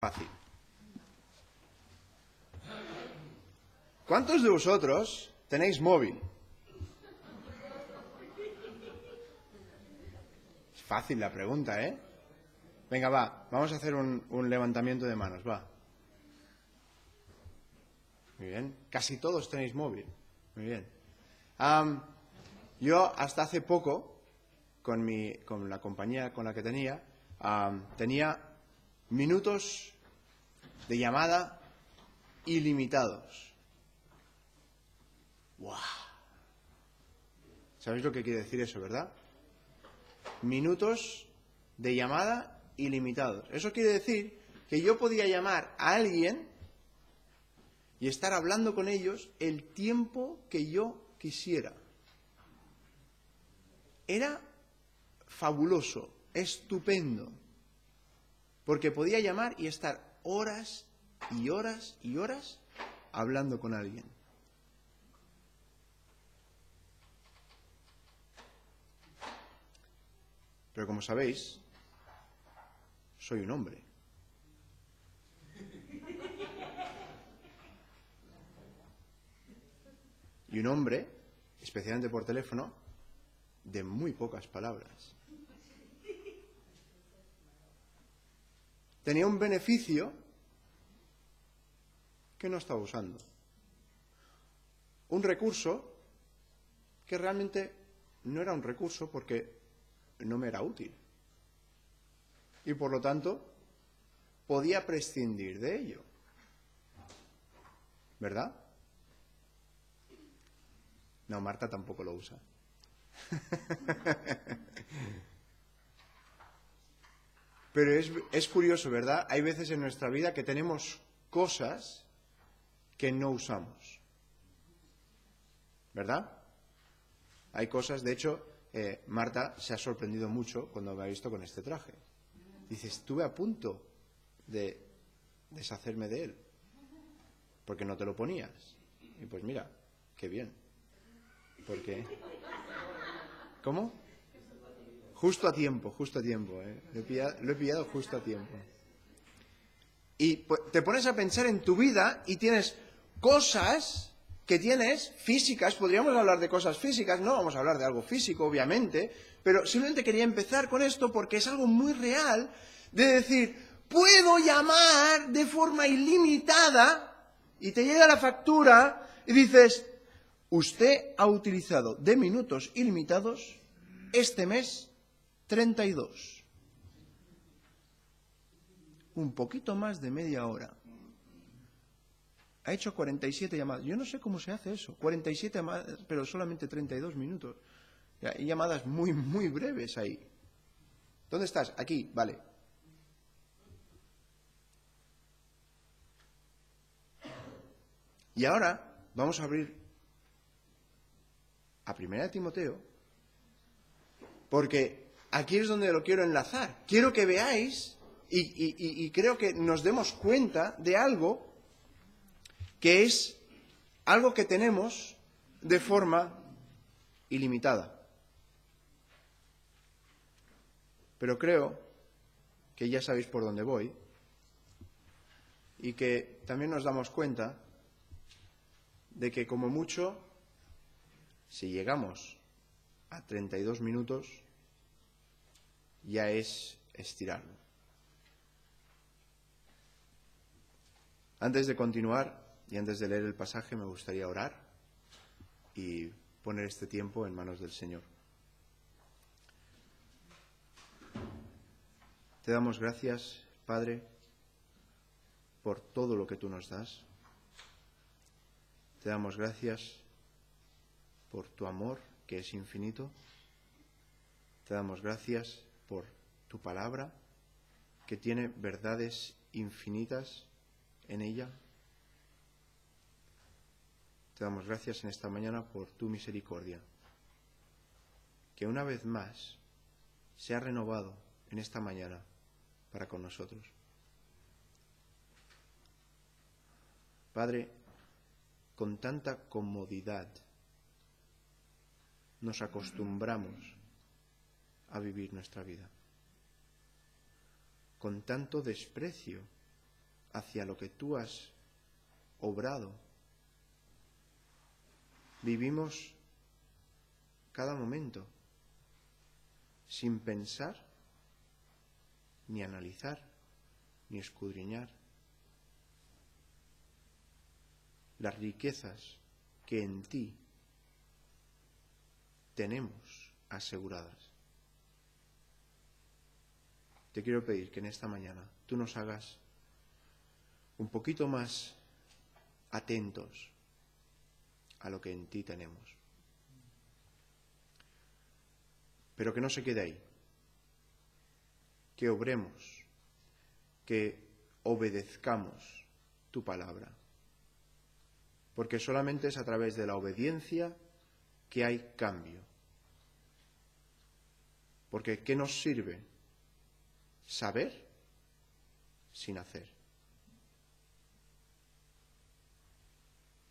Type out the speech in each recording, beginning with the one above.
Fácil. ¿Cuántos de vosotros tenéis móvil? Es fácil la pregunta, ¿eh? Venga, va, vamos a hacer un levantamiento de manos, va. Muy bien, casi todos tenéis móvil. Muy bien. Yo hasta hace poco, con la compañía con la que tenía minutos de llamada ilimitados. ¡Wow! ¿Sabéis lo que quiere decir eso, verdad? Minutos de llamada ilimitados. Eso quiere decir que yo podía llamar a alguien y estar hablando con ellos el tiempo que yo quisiera. Era fabuloso, estupendo, porque podía llamar y estar horas y horas y horas hablando con alguien. Pero como sabéis, soy un hombre. Y un hombre, especialmente por teléfono, de muy pocas palabras. Tenía un beneficio que no estaba usando. Un recurso que realmente no era un recurso porque no me era útil. Y por lo tanto, podía prescindir de ello. ¿Verdad? No, Marta tampoco lo usa. Pero es curioso, ¿verdad? Hay veces en nuestra vida que tenemos cosas que no usamos. ¿Verdad? Hay cosas, de hecho, Marta se ha sorprendido mucho cuando me ha visto con este traje. Dice, estuve a punto de deshacerme de él, porque no te lo ponías. Y pues mira, qué bien. Porque... ¿Cómo? Justo a tiempo, ¿eh? Lo he pillado justo a tiempo. Y te pones a pensar en tu vida y tienes cosas que tienes físicas, podríamos hablar de cosas físicas, no vamos a hablar de algo físico, obviamente, pero simplemente quería empezar con esto porque es algo muy real de decir, puedo llamar de forma ilimitada y te llega la factura y dices, usted ha utilizado de minutos ilimitados este mes 32. Un poquito más de media hora. Ha hecho 47 llamadas. Yo no sé cómo se hace eso. 47 llamadas, pero solamente 32 minutos. Hay llamadas muy, muy breves ahí. ¿Dónde estás? Aquí, vale. Y ahora vamos a abrir a 1 Timoteo, porque aquí es donde lo quiero enlazar. Quiero que veáis y creo que nos demos cuenta de algo que es algo que tenemos de forma ilimitada. Pero creo que ya sabéis por dónde voy y que también nos damos cuenta de que como mucho, si llegamos a 32 minutos, ya es estirarlo. Antes de continuar y antes de leer el pasaje, me gustaría orar y poner este tiempo en manos del Señor. Te damos gracias, Padre, por todo lo que tú nos das. Te damos gracias por tu amor, que es infinito. Te damos gracias por tu palabra, que tiene verdades infinitas en ella. Te damos gracias en esta mañana por tu misericordia, que una vez más se ha renovado en esta mañana para con nosotros. Padre, con tanta comodidad nos acostumbramos a vivir nuestra vida. Con tanto desprecio hacia lo que tú has obrado. Vivimos cada momento sin pensar, ni analizar, ni escudriñar las riquezas que en ti tenemos aseguradas. Te quiero pedir que en esta mañana tú nos hagas un poquito más atentos a lo que en ti tenemos. Pero que no se quede ahí. Que obremos, que obedezcamos tu palabra. Porque solamente es a través de la obediencia que hay cambio. Porque ¿qué nos sirve saber sin hacer?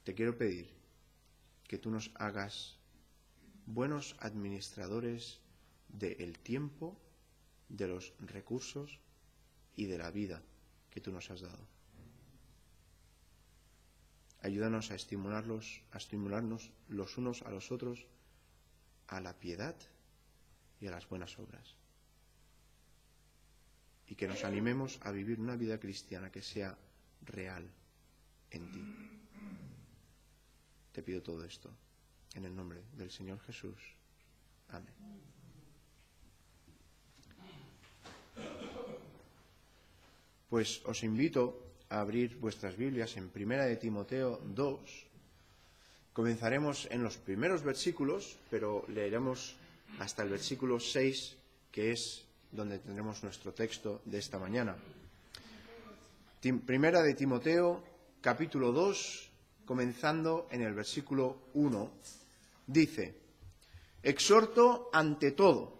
Te quiero pedir que tú nos hagas buenos administradores del tiempo, de los recursos y de la vida que tú nos has dado. Ayúdanos a estimularnos los unos a los otros a la piedad y a las buenas obras. Y que nos animemos a vivir una vida cristiana que sea real en ti. Te pido todo esto en el nombre del Señor Jesús. Amén. Pues os invito a abrir vuestras Biblias en 1 de Timoteo 2. Comenzaremos en los primeros versículos, pero leeremos hasta el versículo 6, que es donde tendremos nuestro texto de esta mañana. 1 de Timoteo, capítulo 2, comenzando en el versículo 1, dice: exhorto ante todo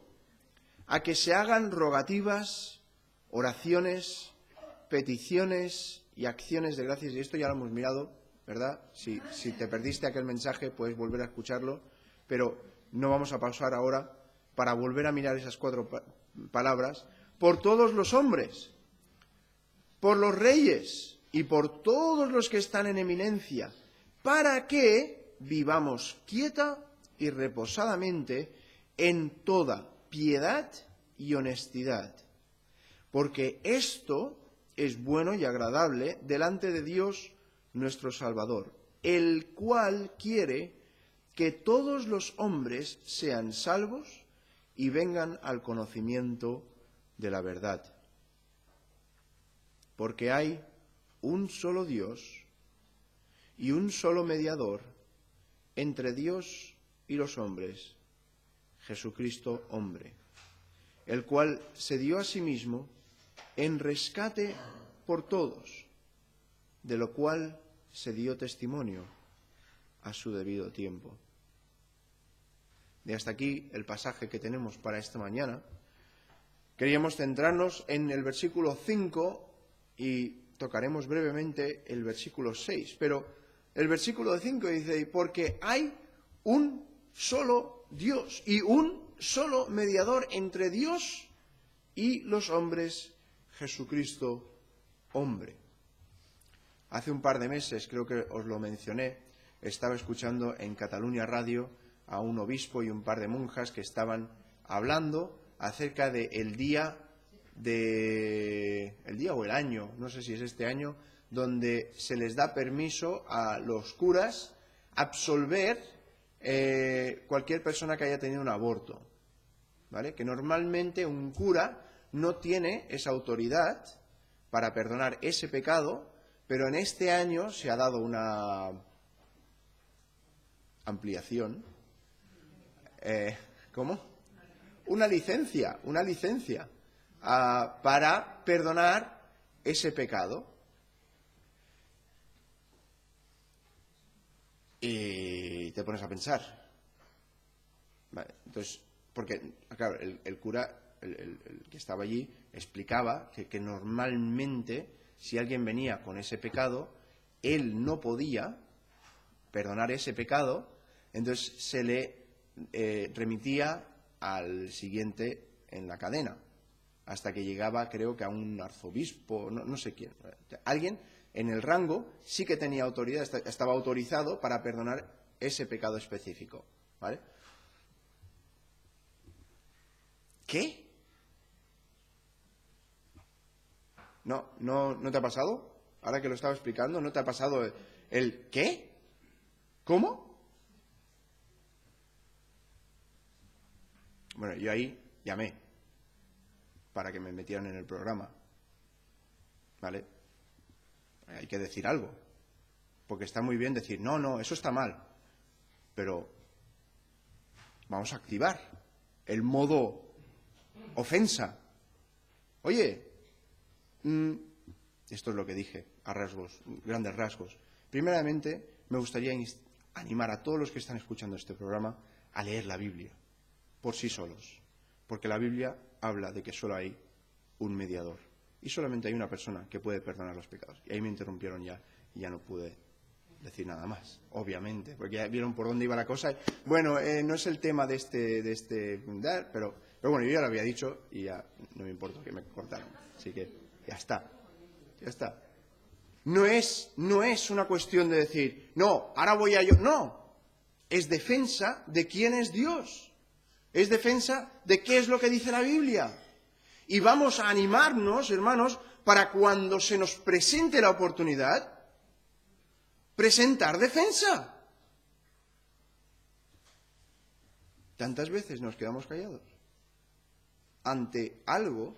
a que se hagan rogativas, oraciones, peticiones y acciones de gracias. Y esto ya lo hemos mirado, ¿verdad? Si te perdiste aquel mensaje, puedes volver a escucharlo, pero no vamos a pausar ahora para volver a mirar esas 4 palabras. Por todos los hombres, por los reyes y por todos los que están en eminencia, para que vivamos quieta y reposadamente en toda piedad y honestidad. Porque esto es bueno y agradable delante de Dios nuestro Salvador, el cual quiere que todos los hombres sean salvos y vengan al conocimiento de la verdad. Porque hay un solo Dios y un solo mediador entre Dios y los hombres, Jesucristo hombre, el cual se dio a sí mismo en rescate por todos, de lo cual se dio testimonio a su debido tiempo. Y hasta aquí el pasaje que tenemos para esta mañana. Queríamos centrarnos en el versículo 5 y tocaremos brevemente el versículo 6. Pero el versículo 5 dice: porque hay un solo Dios y un solo mediador entre Dios y los hombres, Jesucristo hombre. Hace un par de meses, creo que os lo mencioné, estaba escuchando en Cataluña Radio a un obispo y un par de monjas que estaban hablando acerca del día o el año, no sé si es este año, donde se les da permiso a los curas absolver cualquier persona que haya tenido un aborto, ¿vale? Que normalmente un cura no tiene esa autoridad para perdonar ese pecado, pero en este año se ha dado una ampliación. ¿Cómo? Una licencia para perdonar ese pecado. Y te pones a pensar. Vale, entonces, porque, claro, el cura, el que estaba allí, explicaba que normalmente, si alguien venía con ese pecado, él no podía perdonar ese pecado, entonces se le remitía al siguiente en la cadena, hasta que llegaba, creo que a un arzobispo, no sé quién. Alguien en el rango sí que tenía autoridad, estaba autorizado para perdonar ese pecado específico, ¿vale? ¿Qué? ¿No te ha pasado? Ahora que lo estaba explicando, ¿no te ha pasado el qué? ¿Cómo? Bueno, yo ahí llamé para que me metieran en el programa, ¿vale? Hay que decir algo, porque está muy bien decir, no, eso está mal, pero vamos a activar el modo ofensa. Oye, esto es lo que dije a rasgos, grandes rasgos. Primeramente, me gustaría animar a todos los que están escuchando este programa a leer la Biblia por sí solos, porque la Biblia habla de que solo hay un mediador y solamente hay una persona que puede perdonar los pecados. Y ahí me interrumpieron ya y ya no pude decir nada más, obviamente, porque ya vieron por dónde iba la cosa. Bueno, no es el tema de este, pero bueno, yo ya lo había dicho y ya no me importa que me cortaron, así que ya está. No es una cuestión de decir, no, ahora voy a yo, no, es defensa de quién es Dios. Es defensa de qué es lo que dice la Biblia. Y vamos a animarnos, hermanos, para cuando se nos presente la oportunidad, presentar defensa. Tantas veces nos quedamos callados ante algo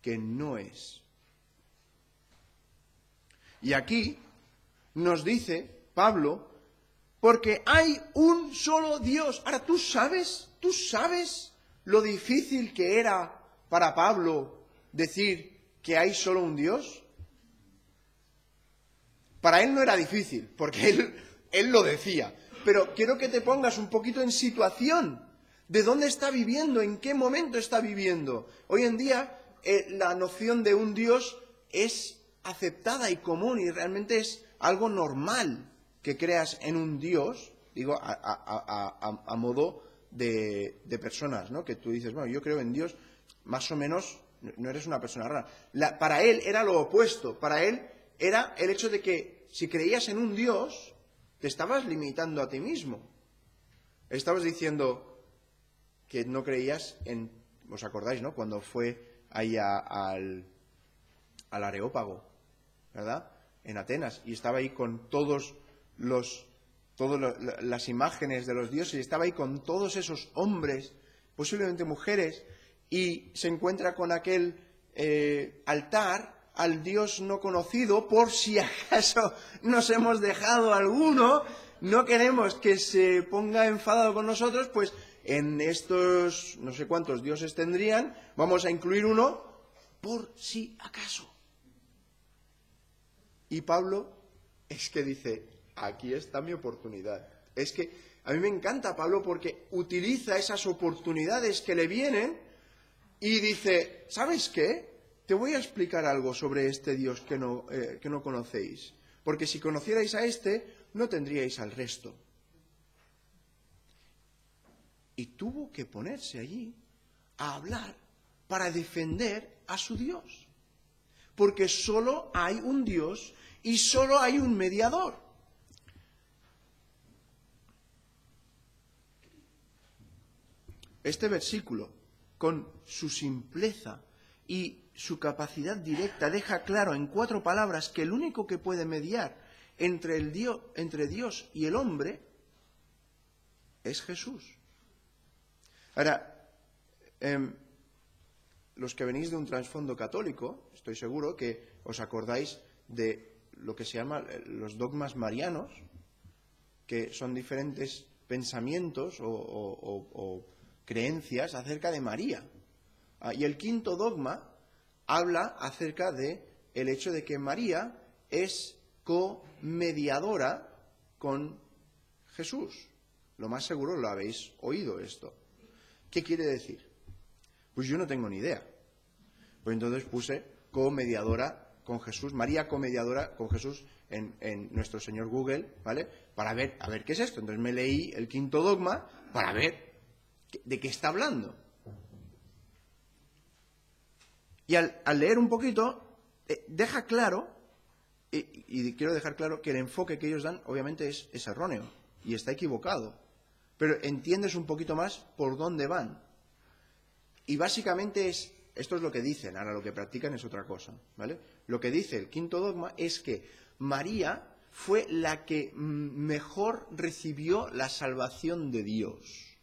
que no es. Y aquí nos dice Pablo, porque hay un solo Dios. Ahora, ¿tú sabes lo difícil que era para Pablo decir que hay solo un Dios? Para él no era difícil, porque él lo decía. Pero quiero que te pongas un poquito en situación de dónde está viviendo, en qué momento está viviendo. Hoy en día la noción de un Dios es aceptada y común y realmente es algo normal que creas en un Dios, digo, a modo de personas, ¿no? Que tú dices, bueno, yo creo en Dios, más o menos, no eres una persona rara. Para él era lo opuesto, para él era el hecho de que si creías en un Dios, te estabas limitando a ti mismo. Estabas diciendo que no creías en, ¿os acordáis, no? Cuando fue ahí al Areópago, ¿verdad? En Atenas, y estaba ahí con todas las imágenes de los dioses, y estaba ahí con todos esos hombres, posiblemente mujeres, y se encuentra con aquel altar al Dios no conocido, por si acaso nos hemos dejado alguno, no queremos que se ponga enfadado con nosotros, pues en estos no sé cuántos dioses tendrían, vamos a incluir uno por si acaso. Y Pablo es que dice, aquí está mi oportunidad. Es que a mí me encanta Pablo porque utiliza esas oportunidades que le vienen y dice, ¿sabes qué? Te voy a explicar algo sobre este Dios que no conocéis. Porque si conocierais a este, no tendríais al resto. Y tuvo que ponerse allí a hablar para defender a su Dios. Porque solo hay un Dios y solo hay un mediador. Este versículo, con su simpleza y su capacidad directa, deja claro en 4 palabras que el único que puede mediar entre Dios y el hombre es Jesús. Ahora, los que venís de un trasfondo católico, estoy seguro que os acordáis de lo que se llama los dogmas marianos, que son diferentes pensamientos o creencias acerca de María. Y el quinto dogma habla acerca de el hecho de que María es comediadora con Jesús. Lo más seguro lo habéis oído esto. ¿Qué quiere decir? Pues yo no tengo ni idea. Pues entonces puse comediadora con Jesús, María comediadora con Jesús en nuestro Señor Google, ¿vale? Para ver, a ver qué es esto. Entonces me leí el quinto dogma para ver de qué está hablando. Y al leer un poquito, deja claro, y quiero dejar claro que el enfoque que ellos dan obviamente es erróneo y está equivocado, pero entiendes un poquito más por dónde van. Y básicamente esto es lo que dicen, ahora lo que practican es otra cosa, ¿vale? Lo que dice el quinto dogma es que María fue la que mejor recibió la salvación de Dios.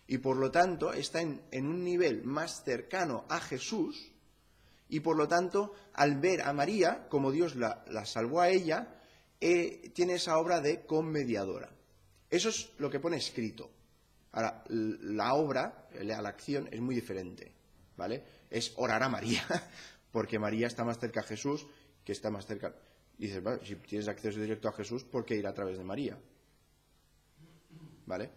Y por lo tanto está en un nivel más cercano a Jesús, y por lo tanto al ver a María, como Dios la salvó a ella, tiene esa obra de conmediadora. Eso es lo que pone escrito. Ahora, la obra, la acción es muy diferente, ¿vale? Es orar a María, porque María está más cerca a Jesús, que está más cerca. Y dices, vale, si tienes acceso directo a Jesús, ¿por qué ir a través de María? ¿Vale?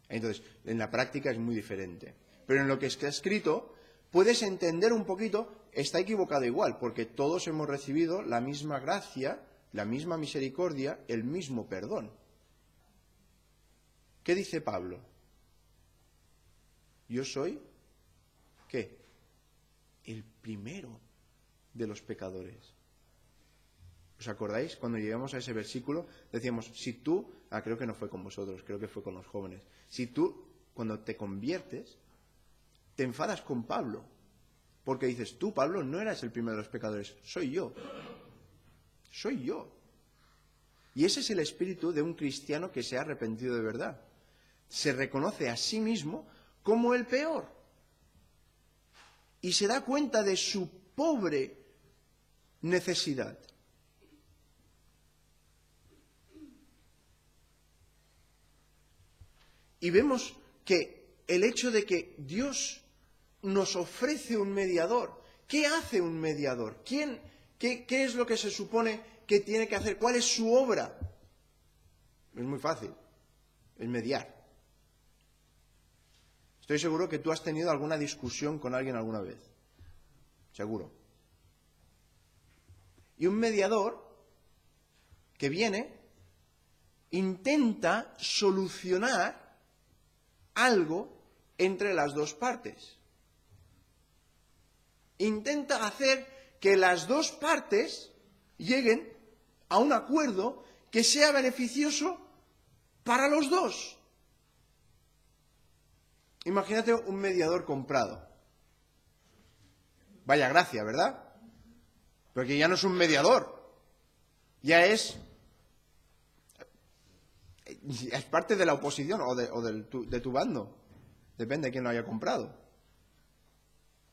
Entonces, en la práctica es muy diferente. Pero en lo que está escrito, puedes entender un poquito, está equivocado igual, porque todos hemos recibido la misma gracia, la misma misericordia, el mismo perdón. ¿Qué dice Pablo? Yo soy, ¿qué? El primero de los pecadores. ¿Os acordáis? Cuando llegamos a ese versículo, decíamos, si tú, creo que no fue con vosotros, creo que fue con los jóvenes, si tú, cuando te conviertes, te enfadas con Pablo, porque dices, tú, Pablo, no eras el primero de los pecadores, soy yo. Soy yo. Y ese es el espíritu de un cristiano que se ha arrepentido de verdad. Se reconoce a sí mismo como el peor. Y se da cuenta de su pobre necesidad. Y vemos que el hecho de que Dios nos ofrece un mediador. ¿Qué hace un mediador? ¿Qué es lo que se supone que tiene que hacer? ¿Cuál es su obra? Es muy fácil. Es mediar. Estoy seguro que tú has tenido alguna discusión con alguien alguna vez. Seguro. Y un mediador que viene intenta solucionar algo entre las dos partes. Intenta hacer que las dos partes lleguen a un acuerdo que sea beneficioso para los dos. Imagínate un mediador comprado. Vaya gracia, ¿verdad? Porque ya no es un mediador. Ya es parte de la oposición o de tu bando. Depende de quién lo haya comprado.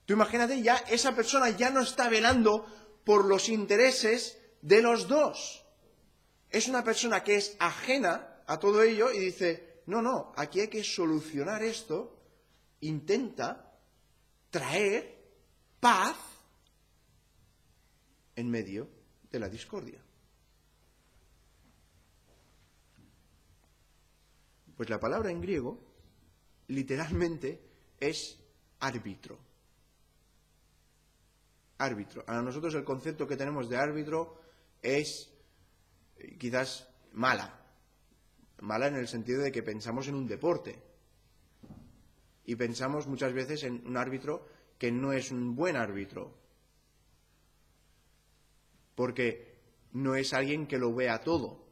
Tú imagínate, ya esa persona ya no está velando por los intereses de los dos. Es una persona que es ajena a todo ello y dice, no, aquí hay que solucionar esto. Intenta traer paz en medio de la discordia. Pues la palabra en griego literalmente es árbitro. Árbitro. A nosotros el concepto que tenemos de árbitro es quizás mala. Mala en el sentido de que pensamos en un deporte. Y pensamos muchas veces en un árbitro que no es un buen árbitro. Porque no es alguien que lo vea todo.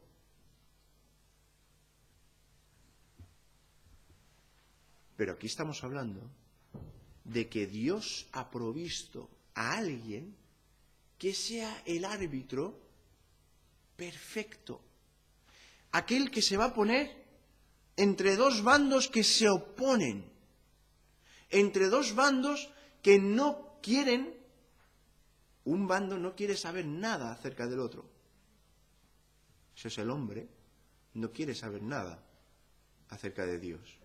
Pero aquí estamos hablando de que Dios ha provisto a alguien que sea el árbitro perfecto. Aquel que se va a poner entre dos bandos que se oponen. Entre dos bandos que no quieren, un bando no quiere saber nada acerca del otro. Ese es el hombre, no quiere saber nada acerca de Dios.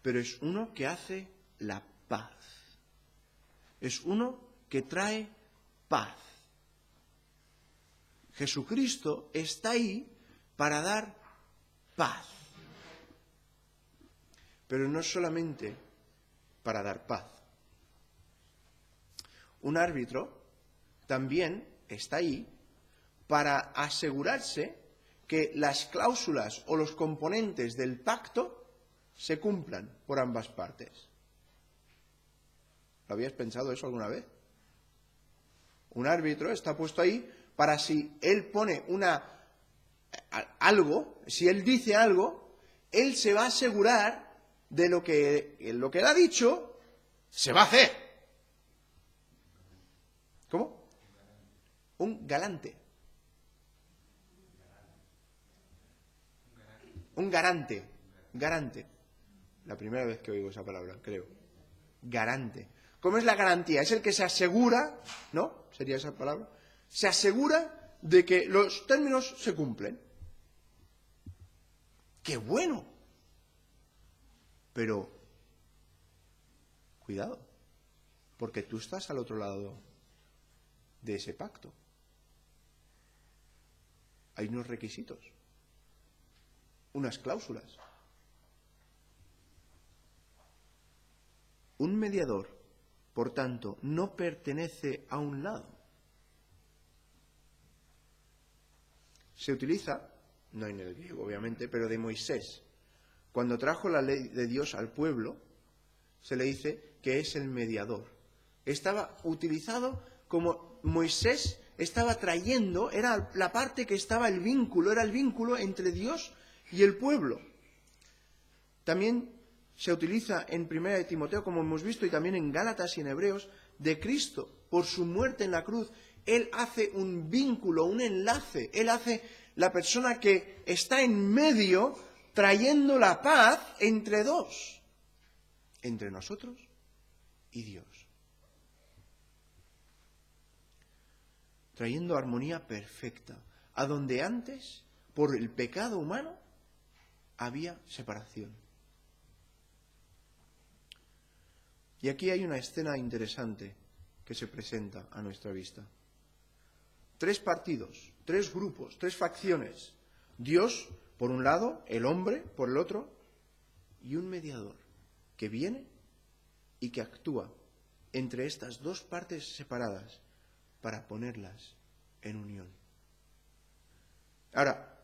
Pero es uno que hace la paz. Es uno que trae paz. Jesucristo está ahí para dar paz. Pero no solamente para dar paz. Un árbitro también está ahí para asegurarse que las cláusulas o los componentes del pacto se cumplan por ambas partes. ¿Lo habías pensado eso alguna vez? Un árbitro está puesto ahí para, si él pone algo, si él dice algo, él se va a asegurar de lo que él ha dicho se va a hacer. ¿Cómo? Un galante. Un garante. Garante. La primera vez que oigo esa palabra, creo. Garante. ¿Cómo es la garantía? Es el que se asegura, ¿no? Sería esa palabra. Se asegura de que los términos se cumplen. ¡Qué bueno! Pero, cuidado, porque tú estás al otro lado de ese pacto. Hay unos requisitos, unas cláusulas. Un mediador, por tanto, no pertenece a un lado. Se utiliza, no en el griego obviamente, pero de Moisés. Cuando trajo la ley de Dios al pueblo, se le dice que es el mediador. Estaba utilizado como Moisés estaba trayendo, era la parte que estaba el vínculo, era el vínculo entre Dios y el pueblo. También se utiliza en 1 Timoteo, como hemos visto, y también en Gálatas y en Hebreos, de Cristo, por su muerte en la cruz. Él hace un vínculo, un enlace. Él hace la persona que está en medio, trayendo la paz entre dos, entre nosotros y Dios. Trayendo armonía perfecta, a donde antes, por el pecado humano, había separación. Y aquí hay una escena interesante que se presenta a nuestra vista. 3 partidos, 3 grupos, 3 facciones. Dios, por un lado, el hombre, por el otro, y un mediador que viene y que actúa entre estas 2 partes separadas para ponerlas en unión. Ahora,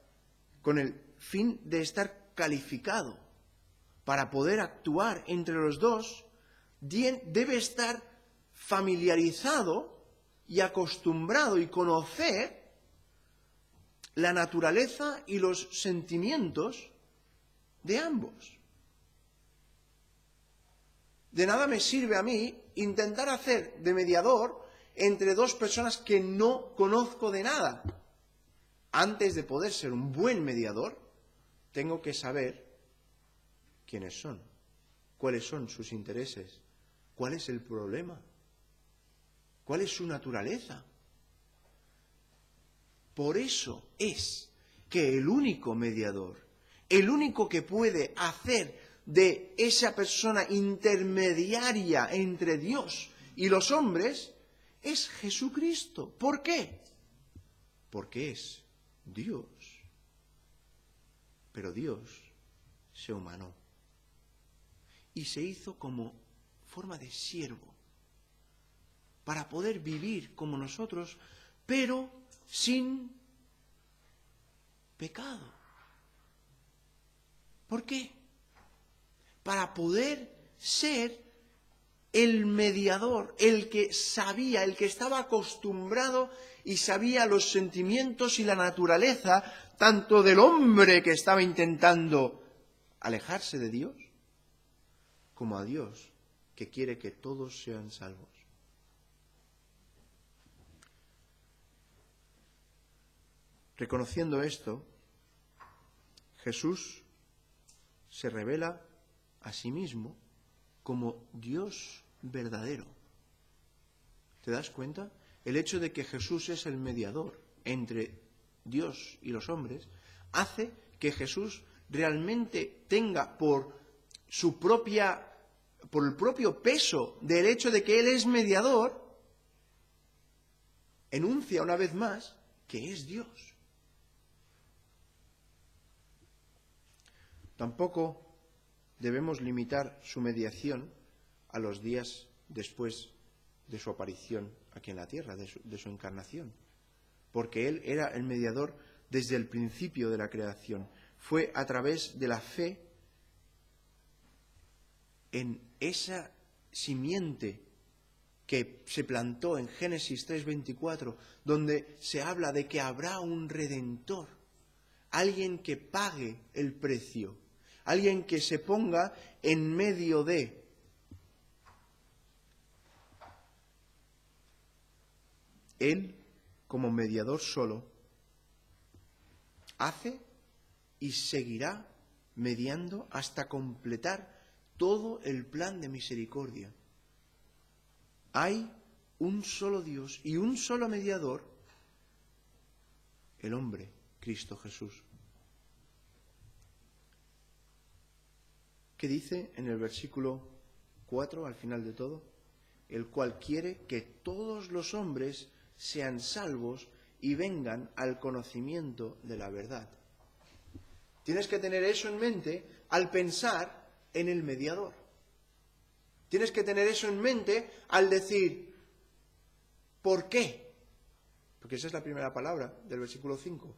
con el fin de estar calificado para poder actuar entre los dos, debe estar familiarizado y acostumbrado y conocer la naturaleza y los sentimientos de ambos. De nada me sirve a mí intentar hacer de mediador entre 2 personas que no conozco de nada. Antes de poder ser un buen mediador, tengo que saber quiénes son, cuáles son sus intereses, cuál es el problema, cuál es su naturaleza. Por eso es que el único mediador, el único que puede hacer de esa persona intermediaria entre Dios y los hombres, es Jesucristo. ¿Por qué? Porque es Dios. Pero Dios se humanó y se hizo como forma de siervo para poder vivir como nosotros, pero sin pecado. ¿Por qué? Para poder ser el mediador, el que sabía, el que estaba acostumbrado y sabía los sentimientos y la naturaleza tanto del hombre que estaba intentando alejarse de Dios, como a Dios que quiere que todos sean salvos. Reconociendo esto, Jesús se revela a sí mismo como Dios verdadero. ¿Te das cuenta? El hecho de que Jesús es el mediador entre Dios y los hombres hace que Jesús realmente tenga por el propio peso del hecho de que Él es mediador, enuncia una vez más que es Dios. Tampoco debemos limitar su mediación a los días después de su aparición aquí en la tierra, de su encarnación, porque Él era el mediador desde el principio de la creación. Fue a través de la fe en esa simiente que se plantó en Génesis 3:24, donde se habla de que habrá un redentor, alguien que pague el precio, alguien que se ponga en medio de. Él, como mediador solo, hace y seguirá mediando hasta completar todo el plan de misericordia. Hay un solo Dios y un solo mediador, el hombre, Cristo Jesús. ¿Qué dice en el versículo 4, al final de todo? El cual quiere que todos los hombres sean salvos y vengan al conocimiento de la verdad. Tienes que tener eso en mente al pensar en el mediador. Tienes que tener eso en mente al decir, ¿por qué? Porque esa es la primera palabra del versículo 5.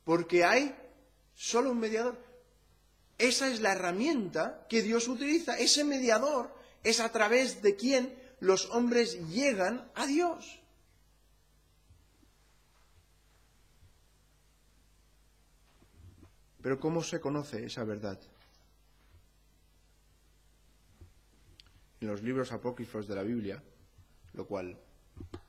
Porque hay solo un mediador. Esa es la herramienta que Dios utiliza. Ese mediador es a través de quien los hombres llegan a Dios. Pero ¿cómo se conoce esa verdad? En los libros apócrifos de la Biblia, lo cual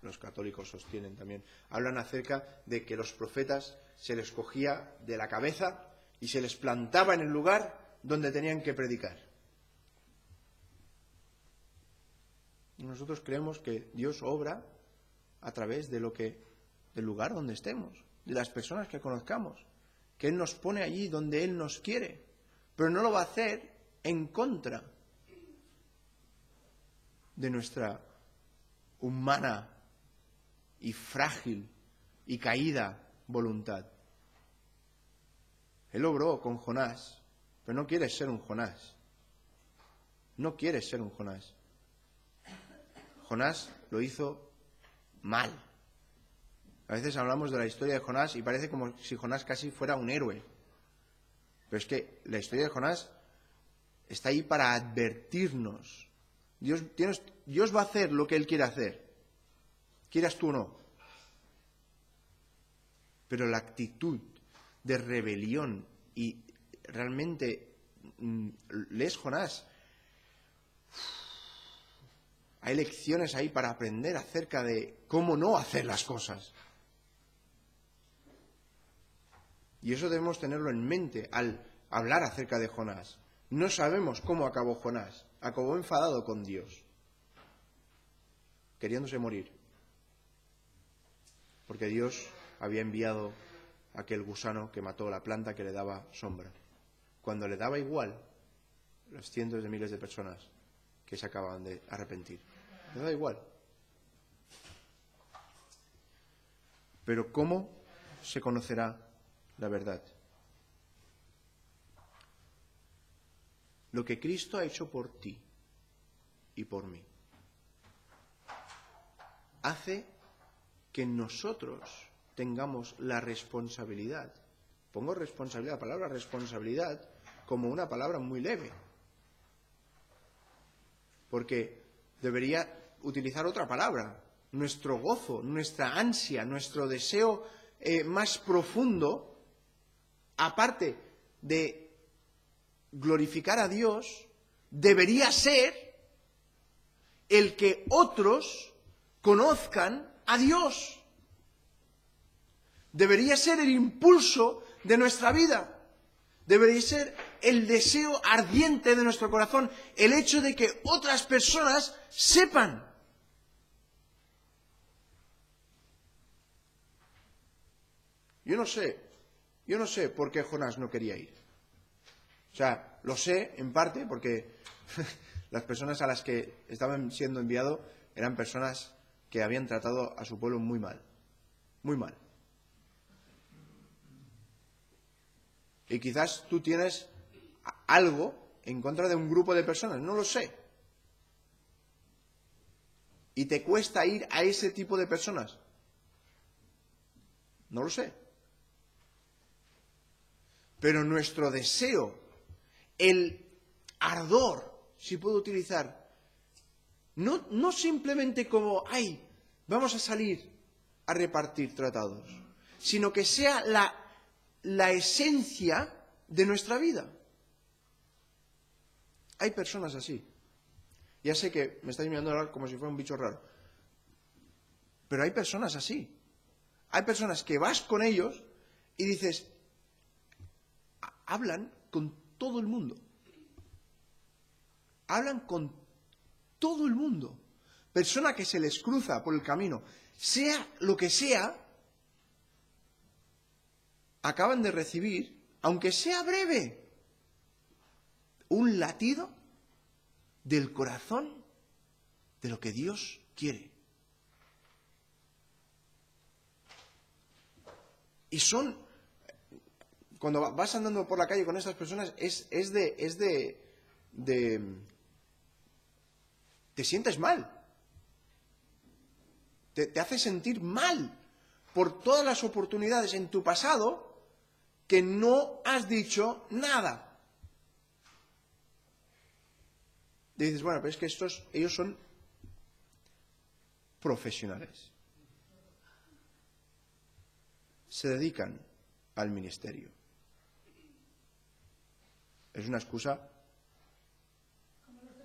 los católicos sostienen también, hablan acerca de que los profetas se les cogía de la cabeza y se les plantaba en el lugar donde tenían que predicar. Nosotros creemos que Dios obra a través del lugar donde estemos, de las personas que conozcamos, que Él nos pone allí donde Él nos quiere, pero no lo va a hacer en contra de nuestra humana y frágil y caída voluntad. Él obró con Jonás, pero no quiere ser un Jonás. No quiere ser un Jonás. Jonás lo hizo mal. A veces hablamos de la historia de Jonás y parece como si Jonás casi fuera un héroe. Pero es que la historia de Jonás está ahí para advertirnos. Dios va a hacer lo que Él quiere hacer, quieras tú o no. Pero la actitud de rebelión y realmente lees Jonás. Hay lecciones ahí para aprender acerca de cómo no hacer las cosas. Y eso debemos tenerlo en mente al hablar acerca de Jonás. No sabemos cómo acabó Jonás. Acabó enfadado con Dios, queriéndose morir. Porque Dios había enviado aquel gusano que mató la planta que le daba sombra. Cuando le daba igual, los cientos de miles de personas que se acababan de arrepentir. Le da igual. Pero ¿cómo se conocerá la verdad? Lo que Cristo ha hecho por ti y por mí hace que nosotros tengamos la responsabilidad. Pongo responsabilidad, la palabra responsabilidad, como una palabra muy leve. Porque debería utilizar otra palabra. Nuestro gozo, nuestra ansia, nuestro deseo más profundo, aparte de glorificar a Dios, debería ser el que otros conozcan a Dios. Debería ser el impulso de nuestra vida. Debería ser el deseo ardiente de nuestro corazón, el hecho de que otras personas sepan. Yo no sé por qué Jonás no quería ir. O sea, lo sé en parte porque las personas a las que estaban siendo enviado eran personas que habían tratado a su pueblo muy mal. Muy mal. Y quizás tú tienes algo en contra de un grupo de personas, no lo sé. Y te cuesta ir a ese tipo de personas. No lo sé. Pero nuestro deseo, el ardor, si puedo utilizar, no simplemente como, ay, vamos a salir a repartir tratados, sino que sea la esencia de nuestra vida. Hay personas así. Ya sé que me estáis mirando ahora como si fuera un bicho raro. Pero hay personas así. Hay personas que vas con ellos y dices, hablan con todo el mundo. Hablan con todo el mundo. Persona que se les cruza por el camino, sea lo que sea, acaban de recibir, aunque sea breve, un latido del corazón de lo que Dios quiere. Y cuando vas andando por la calle con estas personas, te sientes mal. Te hace sentir mal por todas las oportunidades en tu pasado que no has dicho nada. Y dices, bueno, pero es que ellos son profesionales. Se dedican al ministerio. Es una excusa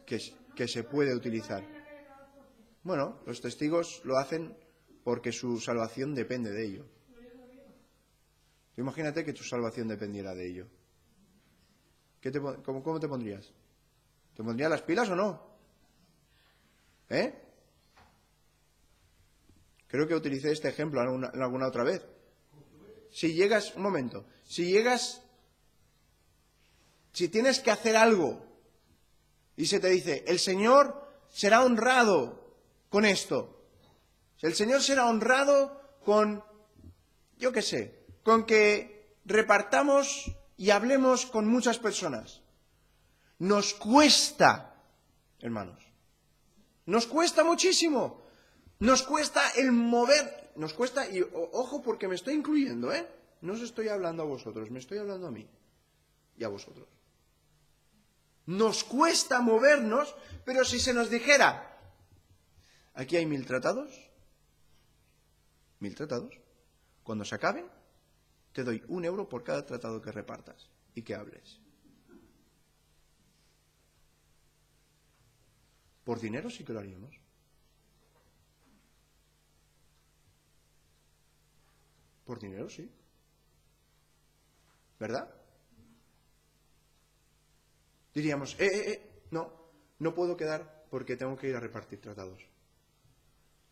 que se puede utilizar. Bueno, los testigos lo hacen porque su salvación depende de ello. Imagínate que tu salvación dependiera de ello. ¿Cómo te pondrías? ¿Te pondrías las pilas o no? Creo que utilicé este ejemplo en alguna otra vez. Si tienes que hacer algo y se te dice, el Señor será honrado con esto. El Señor será honrado con, yo qué sé, con que repartamos y hablemos con muchas personas. Nos cuesta, hermanos, nos cuesta muchísimo. Nos cuesta el mover, nos cuesta, y ojo porque me estoy incluyendo, no os estoy hablando a vosotros, me estoy hablando a mí y a vosotros. Nos cuesta movernos, pero si se nos dijera, aquí hay 1000 tratados, cuando se acaben, te doy 1 euro por cada tratado que repartas y que hables. Por dinero sí que lo haríamos. Por dinero sí. ¿Verdad? Diríamos, no puedo quedar porque tengo que ir a repartir tratados.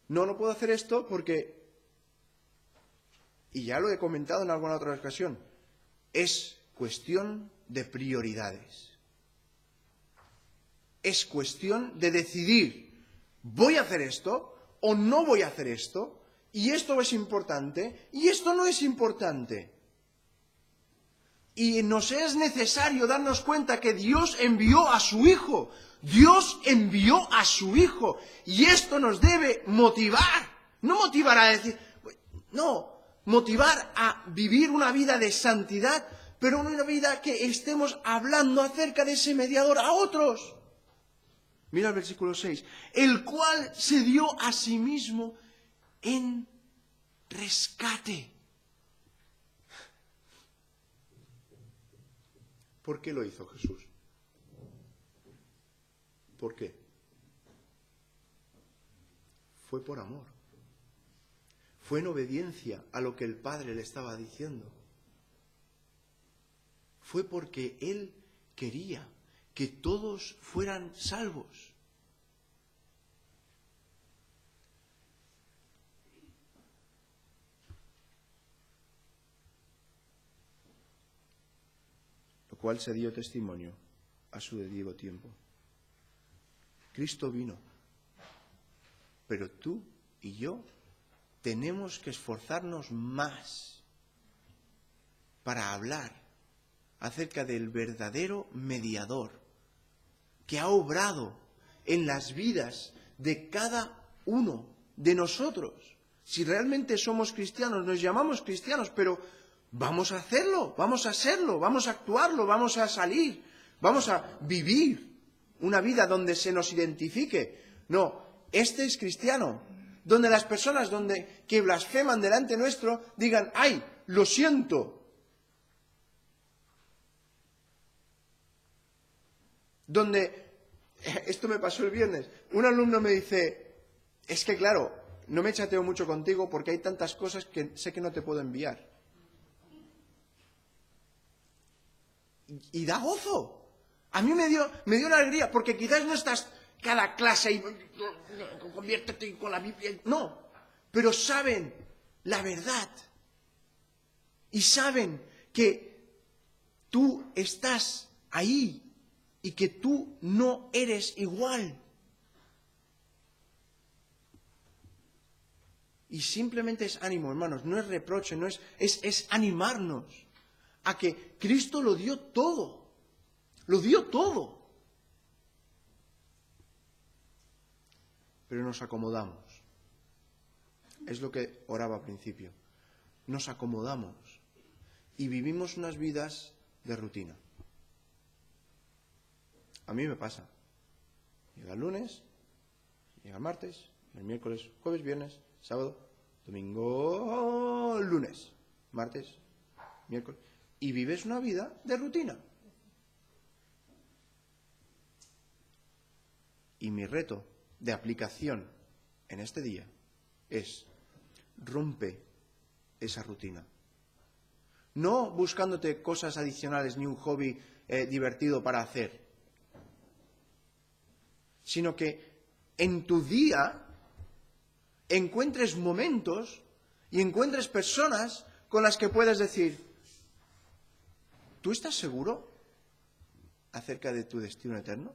No puedo hacer esto porque, y ya lo he comentado en alguna otra ocasión, es cuestión de prioridades. Es cuestión de decidir, ¿voy a hacer esto o no voy a hacer esto? Y esto es importante y esto no es importante. Y nos es necesario darnos cuenta que Dios envió a su Hijo. Dios envió a su Hijo. Y esto nos debe motivar. No motivar a decir, no, motivar a vivir una vida de santidad, pero una vida que estemos hablando acerca de ese mediador a otros. Mira el versículo 6. El cual se dio a sí mismo en rescate. ¿Por qué lo hizo Jesús? ¿Por qué? Fue por amor. Fue en obediencia a lo que el Padre le estaba diciendo. Fue porque Él quería que todos fueran salvos. Lo cual se dio testimonio a su debido tiempo. Cristo vino, pero tú y yo tenemos que esforzarnos más para hablar acerca del verdadero mediador que ha obrado en las vidas de cada uno de nosotros. Si realmente somos cristianos, nos llamamos cristianos, pero vamos a hacerlo, vamos a serlo, vamos a actuarlo, vamos a salir, vamos a vivir una vida donde se nos identifique. No, este es cristiano, donde las personas que blasfeman delante nuestro digan, ¡ay, lo siento! Donde, esto me pasó el viernes, un alumno me dice, es que claro, no me chateo mucho contigo porque hay tantas cosas que sé que no te puedo enviar. Y da gozo. A mí me dio una alegría, porque quizás no estás cada clase y conviértete con la Biblia. No, pero saben la verdad. Y saben que tú estás ahí y que tú no eres igual. Y simplemente es ánimo, hermanos, no es reproche, es animarnos a que Cristo lo dio todo. Lo dio todo. Pero nos acomodamos. Es lo que oraba al principio. Nos acomodamos y vivimos unas vidas de rutina. A mí me pasa. Llega el lunes, llega el martes, el miércoles, jueves, viernes, sábado, domingo, lunes, martes, miércoles. Y vives una vida de rutina. Y mi reto de aplicación en este día es rompe esa rutina. No buscándote cosas adicionales ni un hobby divertido para hacer, sino que en tu día encuentres momentos y encuentres personas con las que puedas decir, ¿tú estás seguro acerca de tu destino eterno?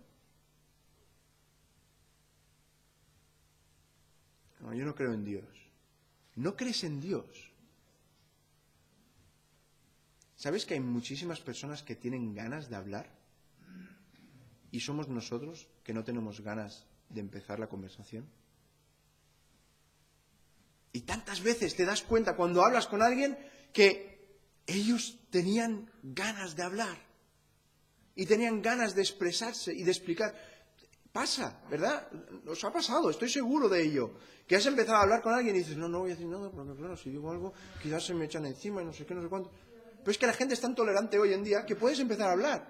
No, yo no creo en Dios. ¿No crees en Dios? ¿Sabes que hay muchísimas personas que tienen ganas de hablar? ¿Y somos nosotros que no tenemos ganas de empezar la conversación? Y tantas veces te das cuenta cuando hablas con alguien que ellos tenían ganas de hablar y tenían ganas de expresarse y de explicar. Pasa, ¿verdad? Os ha pasado, estoy seguro de ello. Que has empezado a hablar con alguien y dices, no voy a decir nada, porque claro, si digo algo, quizás se me echan encima y no sé qué, no sé cuánto. Pero es que la gente es tan tolerante hoy en día que puedes empezar a hablar.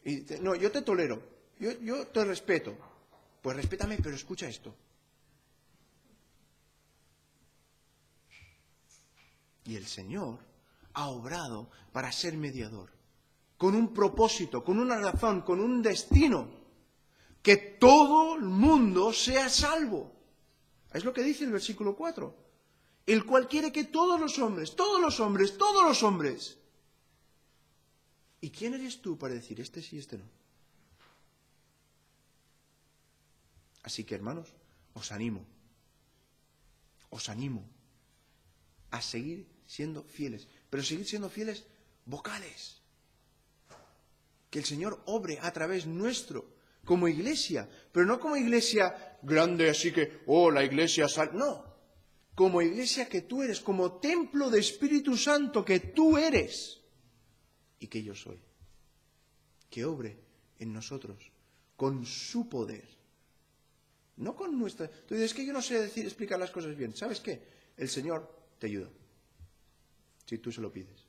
Y no, yo te tolero, yo te respeto. Pues respétame, pero escucha esto. Y el Señor ha obrado para ser mediador, con un propósito, con una razón, con un destino. Que todo el mundo sea salvo. Es lo que dice el versículo 4. El cual quiere que todos los hombres. ¿Y quién eres tú para decir este sí, este no? Así que, hermanos, os animo a seguir siendo fieles, pero seguir siendo fieles vocales. Que el Señor obre a través nuestro, como iglesia, pero no como iglesia grande, así que, la iglesia no, como iglesia que tú eres, como templo de Espíritu Santo que tú eres y que yo soy. Que obre en nosotros con su poder, no con nuestra. Tú dices, es que yo no sé explicar las cosas bien. ¿Sabes qué? El Señor te ayuda, si tú se lo pides.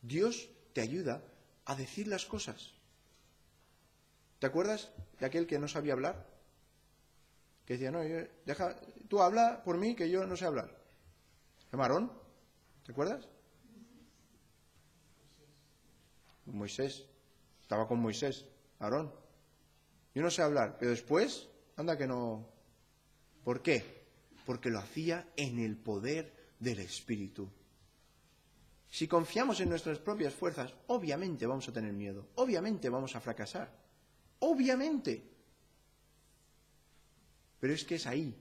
Dios te ayuda a decir las cosas. ¿Te acuerdas de aquel que no sabía hablar? Que decía, no, tú habla por mí que yo no sé hablar. ¿Aarón? ¿Te acuerdas? Moisés. Estaba con Moisés, Aarón. Yo no sé hablar, pero después, anda que no. ¿Por qué? Porque lo hacía en el poder del Espíritu. Si confiamos en nuestras propias fuerzas, obviamente vamos a tener miedo, obviamente vamos a fracasar. Obviamente. Pero es que es ahí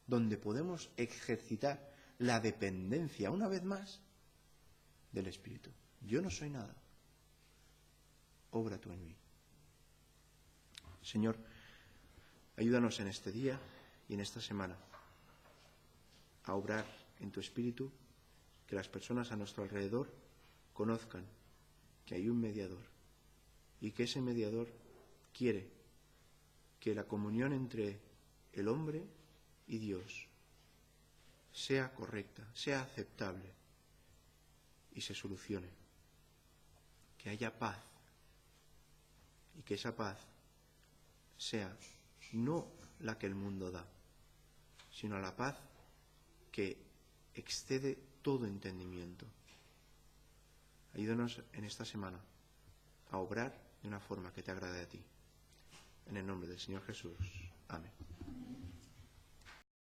donde podemos ejercitar la dependencia, una vez más, del Espíritu. Yo no soy nada. Obra tú en mí. Señor, ayúdanos en este día y en esta semana a obrar en tu Espíritu que las personas a nuestro alrededor conozcan que hay un mediador y que ese mediador quiere que la comunión entre el hombre y Dios sea correcta, sea aceptable y se solucione. Que haya paz y que esa paz sea no la que el mundo da, sino la paz que excede todo entendimiento. Ayúdanos en esta semana a obrar de una forma que te agrade a ti. En el nombre del Señor Jesús. Amén.